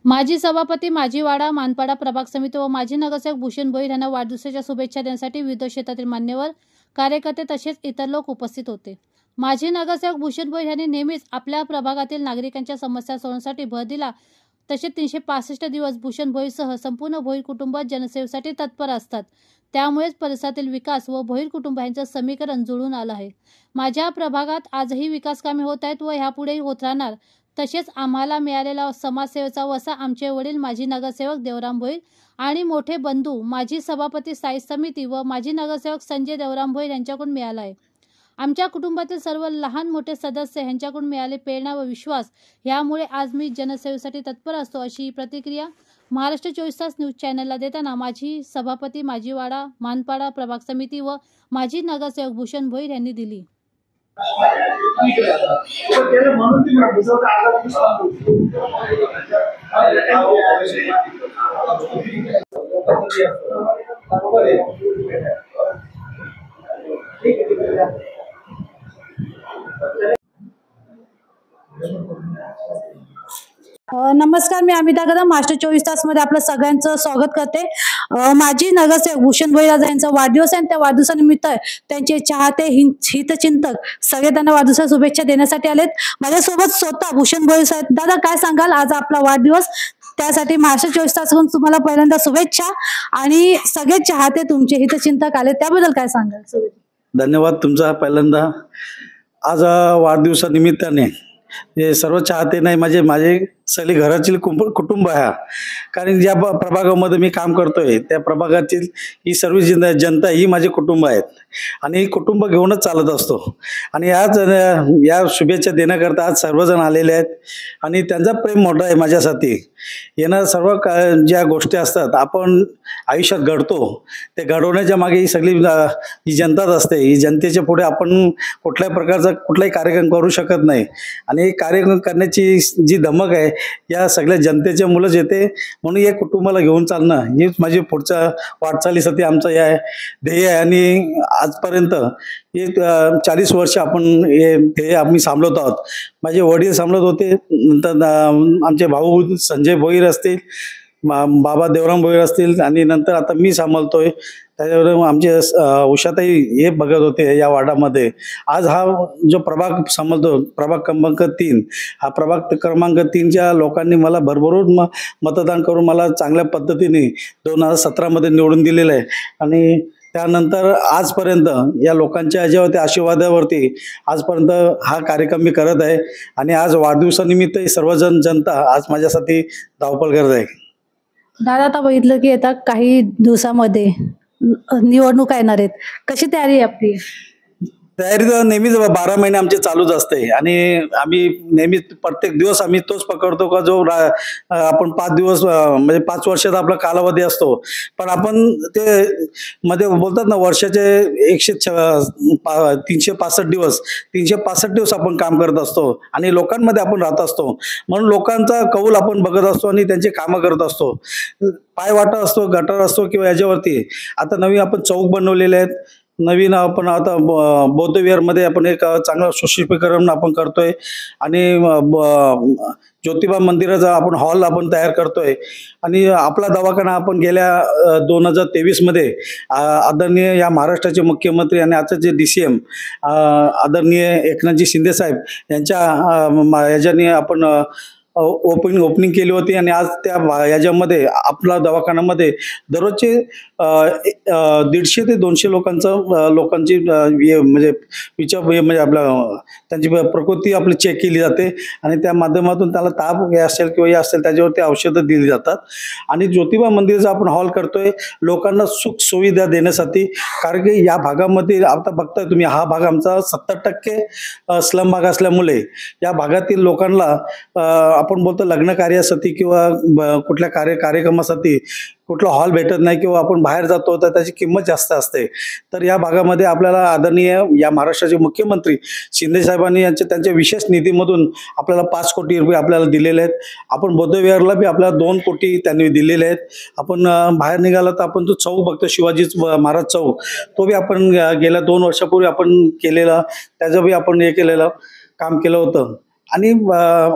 माजी सभापती, माजी वाडा, मानपाडा प्रभाग समिती व माजी नगरसेवक भूषण भोईर यांना वाढदिवसाच्या शुभेच्छा देण्यासाठी विविध क्षेत्रातील मान्यवर, कार्यकर्ते तसेच इतर लोक उपस्थित होते. माजी नगरसेवक भूषण भोईर यांनी नेहमीच आपल्या प्रभागातील नागरिकांच्या समस्या सोडवण्यासाठी भर दिला. तसेच 365 दिवस भूषण भोईरसह संपूर्ण भोईर कुटुंब जनसेवेसाठी तत्पर असतात. त्यामुळेच परिसरातील विकास व भोईर कुटुंब यांचं समीकरण जुळून आलं आहे. माझ्या प्रभागात आजही विकास कामे होत आहेत व ह्यापुढेही होत राहणार. तसेच आम्हाला मिळालेला समाजसेवेचा वसा आमचे वडील माजी नगरसेवक देवराम भोईर आणि मोठे बंधू माजी सभापती स्थायी समिती व माजी नगरसेवक संजय देवराम भोईर यांच्याकडून मिळाला आहे. आमच्या कुटुंबातील सर्व लहान मोठे सदस्य यांच्याकडून मिळाले प्रेरणा व विश्वास. यामुळे आज मी जनसेवेसाठी तत्पर असतो, अशी प्रतिक्रिया महाराष्ट्र 24 तास न्यूज चॅनलला देताना माजी सभापती, माजी वाडा, मानपाडा प्रभाग समिती व माजी नगरसेवक भूषण भोईर यांनी दिली. नमस्कार, मी अमिता कदम महाराष्ट्र 24 तास मध्ये आपलं सगळ्यांचं स्वागत करते. माजी नगरसेवक भूषण भोईर यांचा वाढदिवस आहे आणि त्या वाढदिवसानिमित्त त्यांचे चाहते, हितचिंतक सगळे त्यांना वाढदिवसाच्या शुभेच्छा देण्यासाठी आलेत. माझ्यासोबत स्वतः भूषण भोईर साहेब. दादा, काय सांगाल, आज आपला वाढदिवस, त्यासाठी महाराष्ट्र 24 तासकडून तुम्हाला पहिल्यांदा शुभेच्छा. आणि सगळे चाहते तुमचे हितचिंतक आले, त्याबद्दल काय सांगाल? धन्यवाद तुमचा. पहिल्यांदा आज वाढदिवसानिमित्ताने हे सर्व चाहते नाही, माझे सगळे घरातील कुटुंब आहे. कारण ज्या प्रभागामध्ये मी काम करतोय त्या प्रभागातील ही सर्व जनता ही माझे कुटुंब आहेत आणि कुटुंब घेऊनच चालत असतो. आणि आज या शुभेच्छा देण्याकरता आज सर्वजण आलेले आहेत आणि त्यांचा प्रेम मोठा आहे माझ्यासाठी. येणार सर्व ज्या गोष्टी असतात आपण आयुष्यात घडतो, ते घडवण्याच्या मागे ही सगळी ही जनताच असते. ही जनतेच्या पुढे आपण कुठल्याही प्रकारचा कुठलाही कार्यक्रम करू शकत नाही. आणि कार्यक्रम करण्याची जी धमक आहे या सगळ्या जनतेच्या मुलंच येते. म्हणून या कुटुंबाला घेऊन चालणं हीच माझी पुढच्या वाटचालीसाठी आमचं हे ध्येय आहे. आणि आजपर्यंत हे 40 वर्ष आपण हे ध्येय आम्ही सांभाळत आहोत. माझे वडील सांभाळत होते, नंतर आमचे भाऊ संजय भोईर असतील, बाबा देवराम भोईर असतील आणि नंतर आता मी सांभाळतोय. त्याच्यावर आमचे उषाताई हे बघत होते या वार्डामध्ये. आज हा जो प्रभाग सांभाळतो, प्रभाग क्रमांक 3, हा प्रभाग क्रमांक 3च्या लोकांनी मला भरभरून मतदान करून मला चांगल्या पद्धतीने 2017मध्ये निवडून दिलेलं आहे. आणि त्यानंतर आजपर्यंत या लोकांच्या ह्याच्यावरती आशीर्वादावरती आजपर्यंत हा कार्यक्रम मी करत आहे. आणि आज वाढदिवसानिमित्त सर्वजण जनता आज माझ्यासाठी धावपळ करत आहे. दादा, आता बघितलं की येतात काही दिवसामध्ये निवडणूक येणार आहेत, कशी तयारी आहे आपली? तयारी तर नेहमीच 12 महिने आमचे चालूच असते. आणि आम्ही नेहमीच प्रत्येक दिवस आम्ही तोच पकडतो का जो आपण 5 दिवस म्हणजे 5 वर्षाचा आपला कालावधी असतो. पण आपण ते मध्ये बोलतात ना, वर्षाचे 365 दिवस आपण काम करत असतो आणि लोकांमध्ये आपण राहत असतो. म्हणून लोकांचा कौल आपण बघत असतो आणि त्यांचे कामं करत असतो. पायवाटा असतो, गटार असतो किंवा याच्यावरती आता नवीन आपण चौक बनवलेले आहेत. नवीन आपण आता बौद्धविहारमध्ये आपण एक चांगलं सुशोभीकरण आपण करतोय. आणि ज्योतिबा मंदिराचा आपण हॉल आपण तयार करतोय. आणि आपला दवाखाना आपण गेल्या 2023मध्ये आदरणीय या महाराष्ट्राचे मुख्यमंत्री आणि आजचे जे DCM आदरणीय एकनाथजी शिंदे साहेब यांच्या याच्याने आपण ओपनिंग केली होती. आणि आज त्या याच्यामध्ये आपला दवाखान्यामध्ये दररोजचे 150 ते 200 लोकांची म्हणजे म्हणजे आपला त्यांची प्रकृती आपली चेक केली जाते. आणि त्या माध्यमातून त्याला ताप हे असेल किंवा हे असेल त्याच्यावरती औषधं दिली जातात. आणि ज्योतिबा मंदिराचा आपण हॉल करतोय लोकांना सुख सुविधा देण्यासाठी. कारण की या भागामध्ये आता बघताय तुम्ही, हा भाग आमचा 70% स्लम भाग असल्यामुळे या भागातील लोकांना आपण बोलतो लग्न कार्यासाठी किंवा कुठल्या कार्यक्रमासाठी कुठला हॉल भेटत नाही किंवा आपण बाहेर जातो तर त्याची किंमत जास्त असते. तर या भागामध्ये आपल्याला आदरणीय या महाराष्ट्राचे मुख्यमंत्री शिंदे साहेबांनी त्यांच्या विशेष निधीमधून आपल्याला 5 कोटी रुपये आपल्याला दिलेले आहेत. आपण बौद्धविहारला बी आपल्याला 2 कोटी त्यांनी दिलेले आहेत. आपण बाहेर निघाला तर आपण जो चौक बघतो शिवाजी महाराज चौक, तो बी आपण गेल्या 2 वर्षापूर्वी आपण केलेला, त्याचं बी आपण हे केलेलं काम केलं होतं. आणि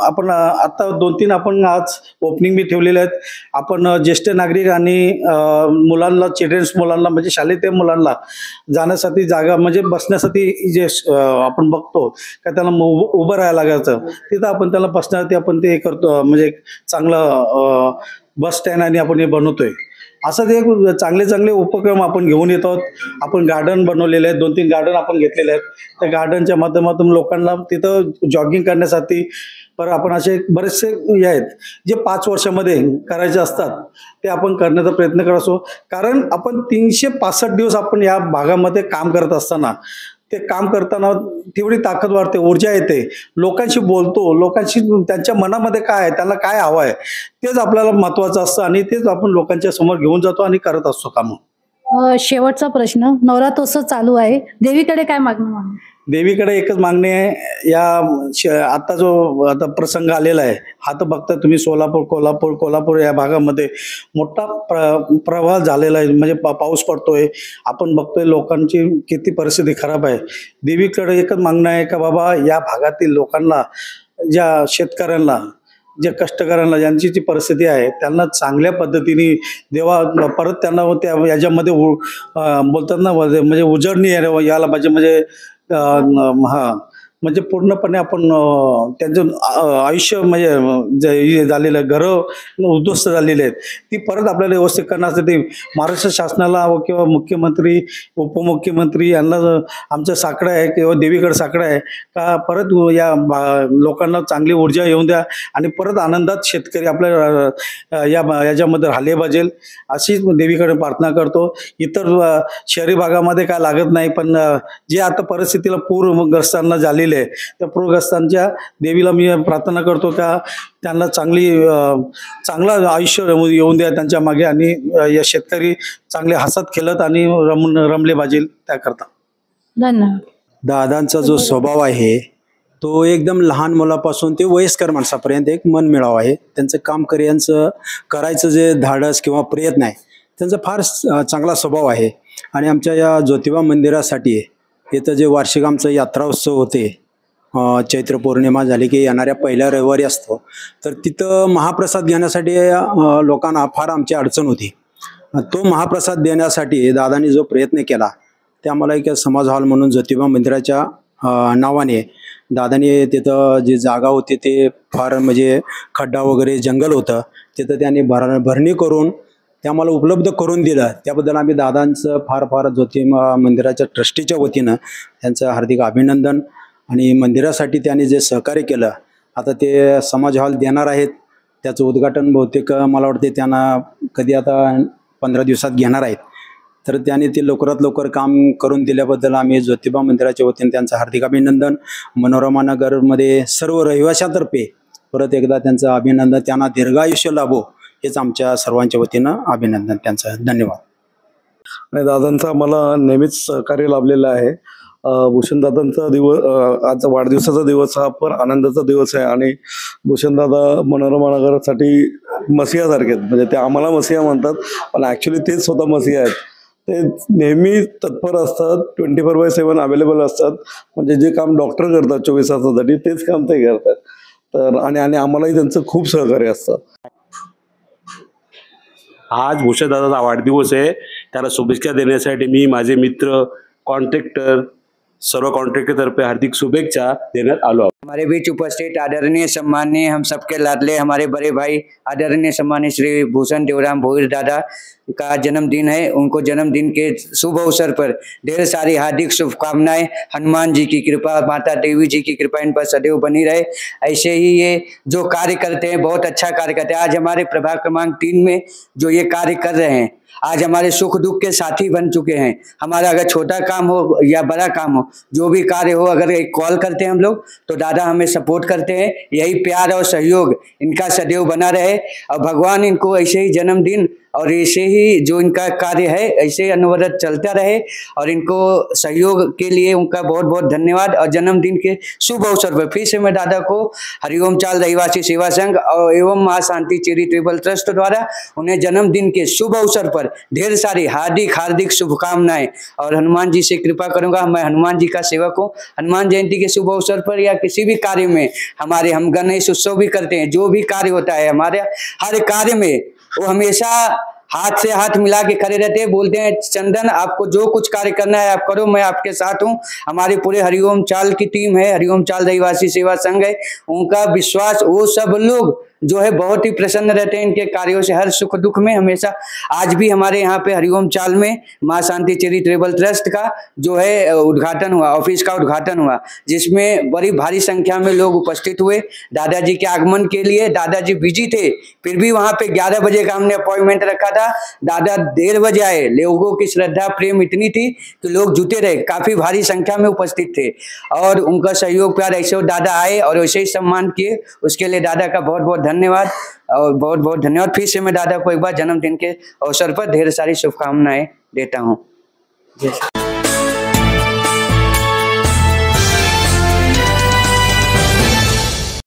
आपण आता 2-3 आपण आज ओपनिंग बी ठेवलेले आहेत. आपण ज्येष्ठ नागरिक आणि मुलांना, चिल्ड्रन्स मुलांना म्हणजे शालेय मुलांना जाण्यासाठी जागा म्हणजे बसण्यासाठी जे आपण बघतो का त्याला उभं राहायला लागायचं, तिथं आपण त्याला बसण्यासाठी आपण ते करतो, म्हणजे एक चांगलं बस स्टँड आणि आपण हे बनवतोय. असं ते चांगले चांगले उपक्रम आपण घेऊन येत आहोत. आपण गार्डन बनवलेले आहेत, 2-3 गार्डन आपण घेतलेले आहेत. त्या गार्डनच्या माध्यमातून लोकांना तिथं जॉगिंग करण्यासाठी पर आपण असे बरेचसे हे आहेत जे 5 वर्षामध्ये करायचे असतात, ते आपण करण्याचा प्रयत्न करत असतो. कारण आपण 365 दिवस आपण या भागामध्ये काम करत असताना, ते काम करताना तेवढी ताकद वाढते, ऊर्जा येते, लोकांशी बोलतो, लोकांशी त्यांच्या मनामध्ये काय आहे, त्यांना काय हवं आहे तेच आपल्याला महत्त्वाचं असतं आणि तेच आपण लोकांच्या समोर घेऊन जातो आणि करत असतो कामं. शेवटचा प्रश्न, नवरात्रोत्सव चालू आहे, देवीकडे काय मागणं? देवीकडे एकच मागणी आहे. आता जो आता प्रसंग आलेला आहे, हा तर बघता तुम्ही कोल्हापूर या भागामध्ये मोठा प्रवाह झालेला आहे. म्हणजे पाऊस पडतोय, आपण बघतोय लोकांची किती परिस्थिती खराब आहे. देवीकडे एकच मागणं आहे का बाबा या भागातील लोकांना, ज्या शेतकऱ्यांना, जे कष्टकऱ्यांना, ज्यांची जी परिस्थिती आहे त्यांना चांगल्या पद्धतीने देवा, परत त्यांना त्या याच्यामध्ये बोलतात ना, म्हणजे उजळणी यायला पाहिजे. म्हणजे म्हणजे पूर्णपणे आपण त्यांचं आयुष्य म्हणजे झालेलं, घरं उद्ध्वस्त झालेले आहेत, ती परत आपल्याला व्यवस्थित करण्यासाठी महाराष्ट्र शासनाला किंवा मुख्यमंत्री, उपमुख्यमंत्री यांना आमचं साकडं आहे किंवा देवीकडे साकडं आहे का परत या लोकांना चांगली ऊर्जा येऊन द्या आणि परत आनंदात शेतकरी आपल्या याच्यामध्ये राहिले पाहिजे, अशी देवीकडे प्रार्थना करतो. इतर शहरी भागामध्ये काय लागत नाही, पण जे आता परिस्थितीला पूरग्रस्तांना झालेले आहे, त्या पूरग्रस्तांच्या देवीला मी प्रार्थना करतो का त्यांना चांगलं आयुष्य येऊन द्या त्यांच्या मागे आणि या शेतकरी चांगले हसत खेळत आणि रमले पाहिजे त्याकरता. धन्यवाद. दादांचा जो स्वभाव आहे तो एकदम लहान मुलापासून ते वयस्कर माणसापर्यंत एक मन मिळावं आहे. त्यांचं काम करायचं जे धाडस किंवा प्रयत्न आहे त्यांचा फार चांगला स्वभाव आहे. आणि आमच्या या ज्योतिबा मंदिरासाठी इथं जे वार्षिक आमचं यात्रा उत्सव होते, चैत्र पौर्णिमा झाली की येणाऱ्या पहिल्या रविवारी असतो, तर तिथं महाप्रसाद घेण्यासाठी लोकांना फार आमची अडचण होती. तो महाप्रसाद देण्यासाठी दादांनी जो प्रयत्न केला ते आम्हाला एक समाज हॉल म्हणून ज्योतिबा मंदिराच्या नावाने दादांनी तिथं जी जागा होती ते फार म्हणजे खड्डा वगैरे जंगल होतं, तिथं त्यांनी भरणी करून ते आम्हाला उपलब्ध करून दिलं. त्याबद्दल आम्ही दादांचं फार ज्योतिबा मंदिराच्या ट्रस्टीच्या वतीनं त्यांचं हार्दिक अभिनंदन. आणि मंदिरासाठी त्यांनी जे सहकार्य केलं, आता ते समाज हॉल देणार आहेत, त्याचं उद्घाटन बहुतेक मला वाटते त्यांना कधी आता 15 दिवसात घेणार आहेत. तर त्यांनी ते लवकरात लवकर काम करून दिल्याबद्दल आम्ही ज्योतिबा मंदिराच्या वतीने त्यांचं हार्दिक अभिनंदन. मनोरमा नगरमध्ये सर्व रहिवाशांतर्फे परत एकदा त्यांचं अभिनंदन. त्यांना दीर्घायुष्य लाभो हेच आमच्या सर्वांच्या वतीनं अभिनंदन त्यांचं. धन्यवाद. आणि दादांचा मला नेहमीच सहकार्य लाभलेलं आहे. भूषणदादांचा दिवस, आजचा वाढदिवसाचा दिवस हा फार आनंदाचा दिवस आहे आणि भूषणदादा मनोरमा नगरसाठी मसीहासारखे आहेत. म्हणजे ते आम्हाला मसीहा म्हणतात, पण ॲक्च्युली तेच स्वतः मसीहा आहेत. ते नेहमी तत्पर असतात, 24/7 अवेलेबल असतात. म्हणजे जे काम डॉक्टर करतात 24 तासासाठी तेच काम ते करतात. तर आणि आम्हालाही त्यांचं खूप सहकार्य असतं. आज भूषणदादाचा वाढदिवस आहे, त्याला शुभेच्छा देण्यासाठी मी, माझे मित्र, कॉन्ट्रॅक्टर, सर्व कॉन्ट्रैक्टर हार्दिक शुभेच्छा देण्यात आलो. हमारे बीच उपस्थित आदरणीय सम्माननीय हम सबके लाडले हमारे बड़े भाई आदरणीय सम्माननीय श्री भूषण देवराम भोईर दादा का जन्मदिन है। उनको जन्मदिन के शुभ अवसर पर ढेर सारी हार्दिक शुभकामनाएं। हनुमान जी की कृपा, माता देवी जी की कृपा इन पर सदैव बनी रहे। ऐसे ही ये जो कार्य करते हैं, बहुत अच्छा कार्य करते हैं। आज हमारे प्रभाग क्रमांक 3 में जो ये कार्य कर रहे हैं, आज हमारे सुख दुख के साथी बन चुके हैं। हमारा अगर छोटा काम हो या बड़ा काम हो, जो भी कार्य हो, अगर एक कॉल करते हैं हम लोग तो दादा हमें सपोर्ट करते हैं। यही प्यार और सहयोग इनका सदैव बना रहे और भगवान इनको ऐसे ही जन्मदिन और ऐसे ही जो इनका कार्य है ऐसे अनवरत चलता रहे और इनको सहयोग के लिए उनका बहुत बहुत धन्यवाद। और जन्मदिन के शुभ अवसर पर फिर से मैं दादा को हरिओम चाल रहिवासी सेवा संघ और एवं मां शांति चैरिटेबल ट्रस्ट द्वारा उन्हें जन्मदिन के शुभ अवसर पर ढेर सारी हार्दिक शुभकामनाएं। और हनुमान जी से कृपा करूंगा, मैं हनुमान जी का सेवक हूँ। हनुमान जयंती के शुभ अवसर पर या किसी भी कार्य में हमारे हम गणेश उत्सव भी करते हैं, जो भी कार्य होता है हमारे हर कार्य में वो हमेशा हाथ से हाथ मिला के खड़े रहते हैं। बोलते हैं चंदन आपको जो कुछ कार्य करना है आप करो, मैं आपके साथ हूँ। हमारे पूरे हरिओम चाल की टीम है, हरिओम चाल रहिवासी सेवा संघ है, उनका विश्वास वो सब लोग जो है बहुत ही प्रसन्न रहते हैं इनके कार्यों से, हर सुख दुख में हमेशा। आज भी हमारे यहाँ पे हरिओम चाल में मां शांति चैरिटेबल ट्रस्ट का जो है उद्घाटन हुआ, ऑफिस का उद्घाटन हुआ, जिसमें बड़ी भारी संख्या में लोग उपस्थित हुए दादाजी के आगमन के लिए। दादाजी बिजी थे, फिर भी वहां पे 11 बजे का हमने अपॉइंटमेंट रखा था, दादा 1:30 बजे आए। लोगों की श्रद्धा प्रेम इतनी थी कि लोग जुटे रहे, काफी भारी संख्या में उपस्थित थे और उनका सहयोग प्यार ऐसे दादा आए और वैसे ही सम्मान किए। उसके लिए दादा का बहुत बहुत धन्यवाद और बहुत बहुत धन्यवाद। फिर से मैं दादा को एक बार जन्मदिन के अवसर पर ढेर सारी शुभकामनाएं देता हूँ।